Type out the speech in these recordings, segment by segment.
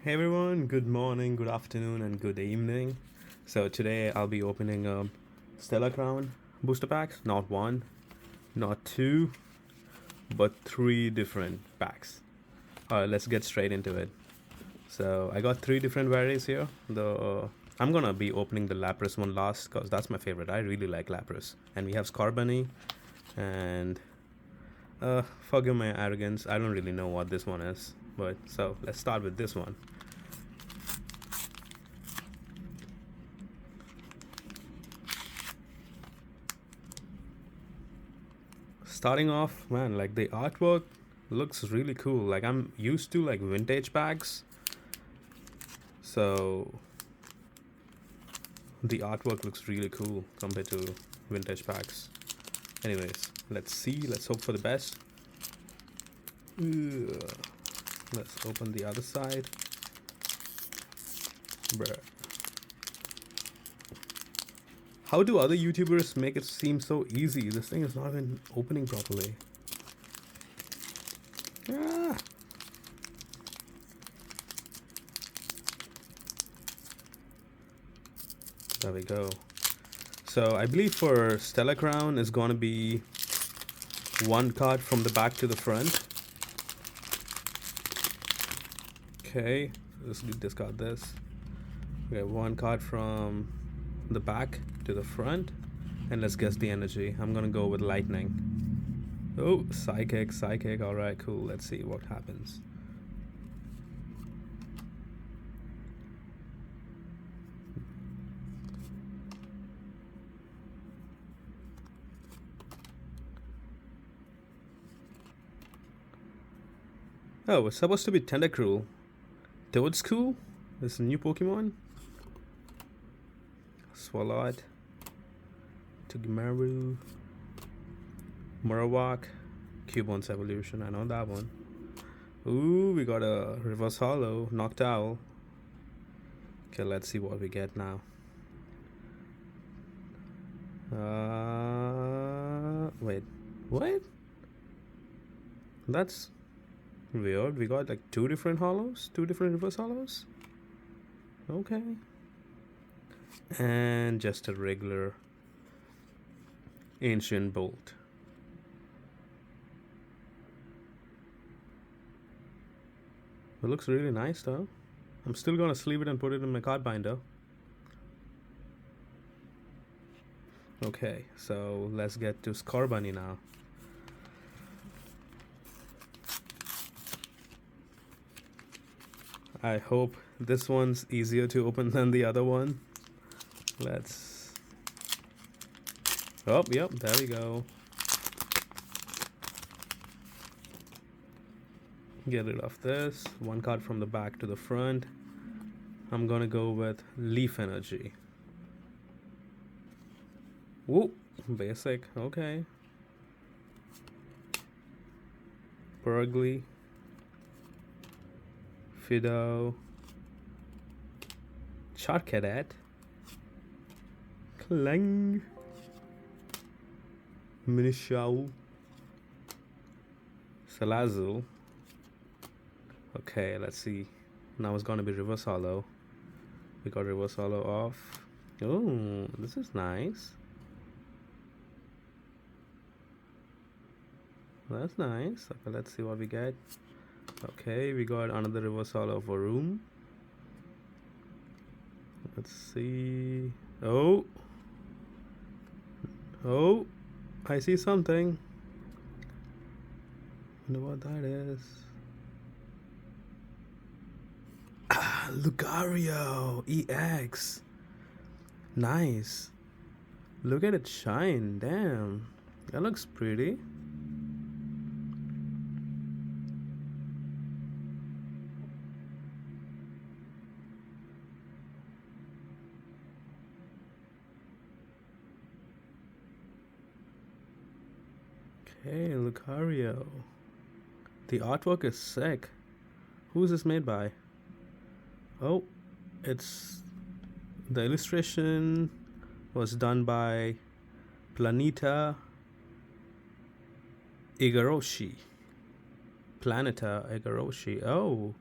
Hey everyone, good morning, good afternoon, and good evening. So today I'll be opening Stella Crown booster packs. Not one, not two, but three different packs. Alright, let's get straight into it. So I got three different varieties here. I'm gonna be opening the Lapras one last because that's my favorite. I really like Lapras. And we have Scorbunny and forgive my arrogance, I don't really know what this one is. But so let's start with this one. Starting off, man, like the artwork looks really cool. Like I'm used to like vintage packs, so the artwork looks really cool compared to vintage packs. Anyways, let's see. Let's hope for the best. Ugh. Let's open the other side. Bruh. How do other YouTubers make it seem so easy? This thing is not even opening properly. Ah. There we go. So I believe for Stella Crown is going to be one card from the back to the front. Okay, let's discard this. We have one card from the back to the front. And let's guess the energy. I'm gonna go with lightning. Oh, psychic. Alright, cool. Let's see what happens. Oh, it's supposed to be Tentacruel. Toadscool? This is a new Pokemon? Swalot. Tugimaru. Marowak. Cubone's Evolution. I know that one. Ooh, we got a Reverse Hollow. Noctowl. Okay, let's see what we get now. Wait. What? That's weird. We got like two different hollows? Two different reverse hollows? Okay. And just a regular Ancient Bolt. It looks really nice though. I'm still gonna sleeve it and put it in my card binder. Okay, so let's get to Scorbunny now. I hope this one's easier to open than the other one. Let's... Oh, yep, there we go. Get rid of this. One card from the back to the front. I'm gonna go with Leaf Energy. Woo! Basic, okay. Burgly. Fido. Charcadet. Clang. Minishowl. Salazzle. Okay, let's see. Now it's gonna be Reverse Hollow. We got Reverse Hollow off. Oh, this is nice. That's nice. Okay, let's see what we get. Okay, we got another Reverse Hollow for Room. Let's see. Oh, I see something. Wonder what that is. Lucario EX. Nice. Look at it shine. Damn. That looks pretty. Okay, Lucario. The artwork is sick. Who's this made by? Oh, it's... The illustration was done by Planeta Igarashi. Oh,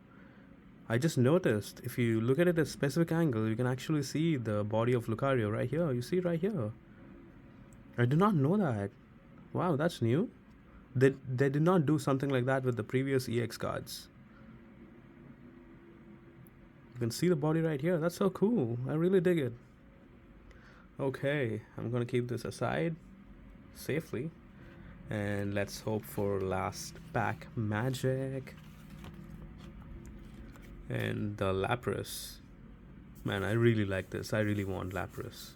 I just noticed if you look at it at a specific angle, you can actually see the body of Lucario right here. You see it right here. I did not know that. Wow, that's new. They did not do something like that with the previous EX cards. You can see the body right here. That's so cool. I really dig it. Okay, I'm gonna keep this aside safely. And let's hope for last pack magic. And the Lapras. Man, I really like this. I really want Lapras.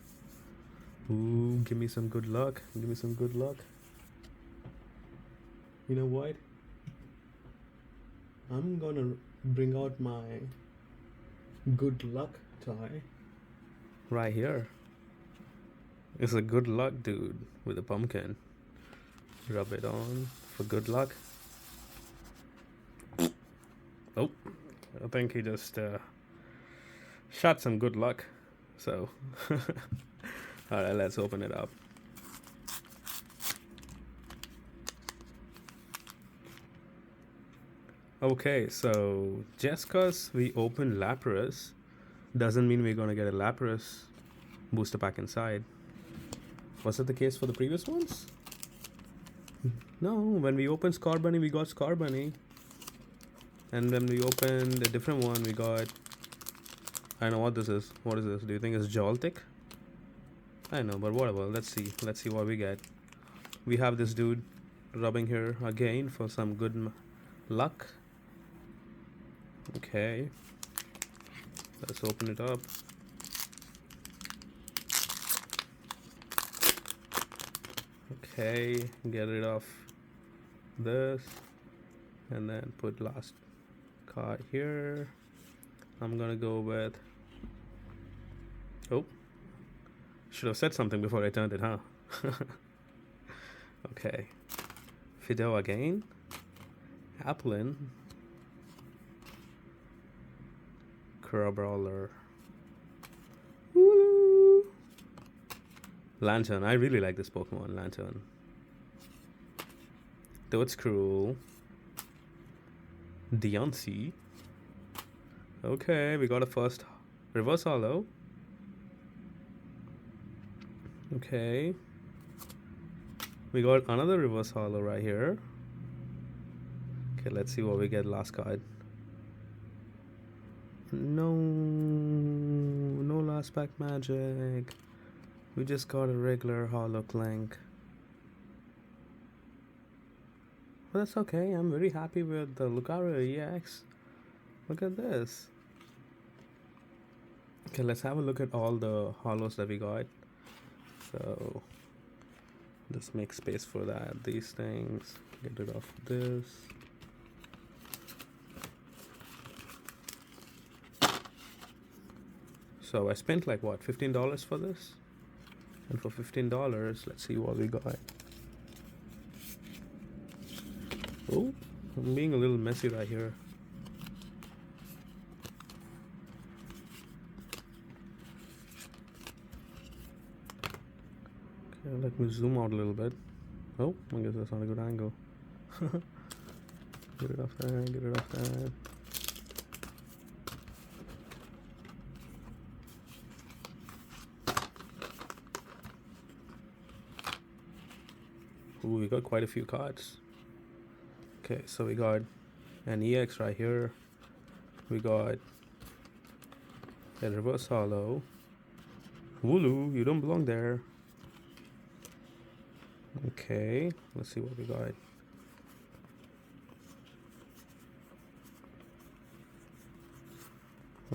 Ooh, give me some good luck. Give me some good luck. You know what? I'm gonna bring out my good luck toy right here. It's a good luck dude with a pumpkin. Rub it on for good luck. Oh, I think he just shot some good luck. So, alright, let's open it up. Okay, so just because we opened Lapras doesn't mean we're gonna get a Lapras booster pack inside. Was it the case for the previous ones? No, when we opened Scorbunny, we got Scorbunny. And when we opened a different one, we got... I know what this is. What is this? Do you think it's Joltik? I know, but whatever. Let's see. Let's see what we get. We have this dude rubbing here again for some good luck. Okay. Let's open it up. Okay, get rid of this and then put last card here. I'm gonna go with... Oh, should have said something before I turned it, huh? Okay, Fido again, Applin, Crabrawler, Lantern. I really like this Pokemon, Lantern. Toadscruel, Deontay. Okay, we got a first reverse holo. Okay, we got another reverse holo right here. Okay, let's see what we get last card. No last pack magic. We just got a regular holo Clank. But that's okay. I'm very happy with the Lucario EX. Look at this. Okay, let's have a look at all the holos that we got. So just make space for that. These things. Get rid of this. So I spent like what, $15 for this? And for $15, let's see what we got. Oh, I'm being a little messy right here. Okay, let me zoom out a little bit. Oh, I guess that's not a good angle. Get rid of that, get rid of that. Ooh, we got quite a few cards. Okay, so we got an EX right here. We got a reverse holo. Wooloo, you don't belong there. Okay, let's see what we got.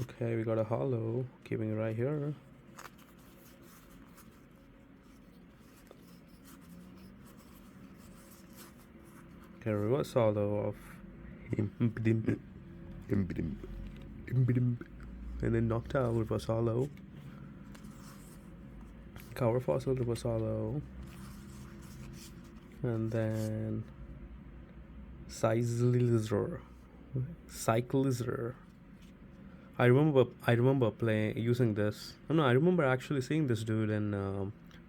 Okay, we got a holo, keeping it right here. Okay, reverse holo of and then Noctowl reverse holo. Cower Fossil reverse holo. And then Cyclizar. I remember using this. Oh, no, I remember actually seeing this dude in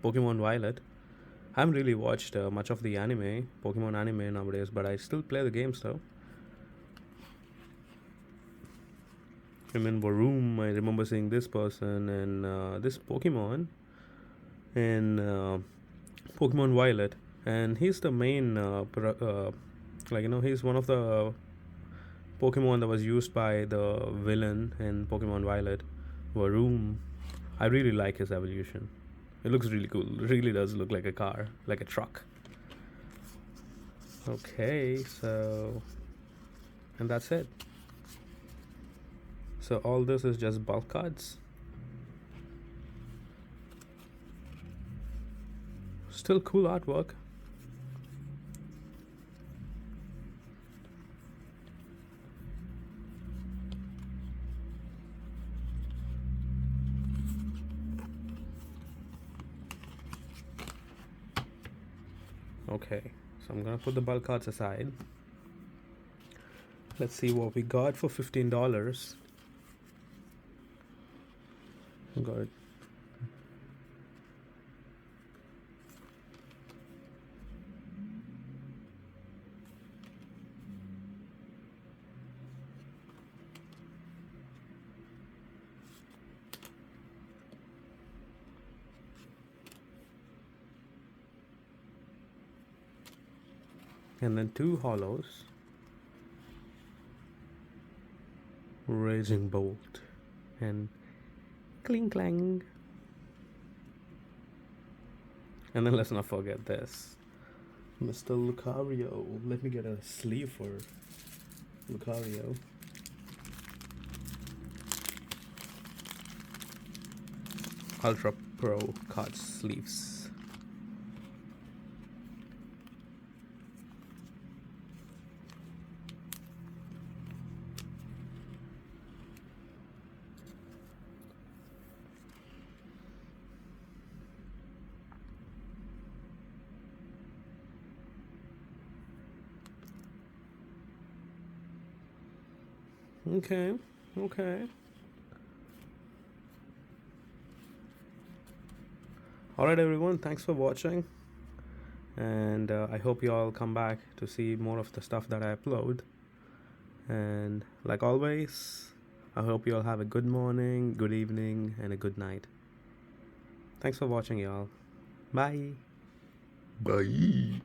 Pokemon Violet. I haven't really watched much of the Pokemon anime nowadays, but I still play the games though. remember Room. I remember seeing this person and this Pokemon in Pokemon Violet, and he's the main, he's one of the Pokemon that was used by the villain in Pokemon Violet, Varoom. I really like his evolution. It looks really cool. It really does look like a car, like a truck. Okay, so. And that's it. So all this is just bulk cards. Still cool artwork. Okay, so I'm gonna put the bulk cards aside. Let's see what we got for $15. Got it. And then 2 hollows. Raging Bolt and Cling Clang. And then let's not forget this, Mr. Lucario. Let me get a sleeve for Lucario. Ultra Pro card sleeves. Okay, okay. Alright, everyone, thanks for watching. And I hope you all come back to see more of the stuff that I upload. And like always, I hope you all have a good morning, good evening, and a good night. Thanks for watching, y'all. Bye. Bye.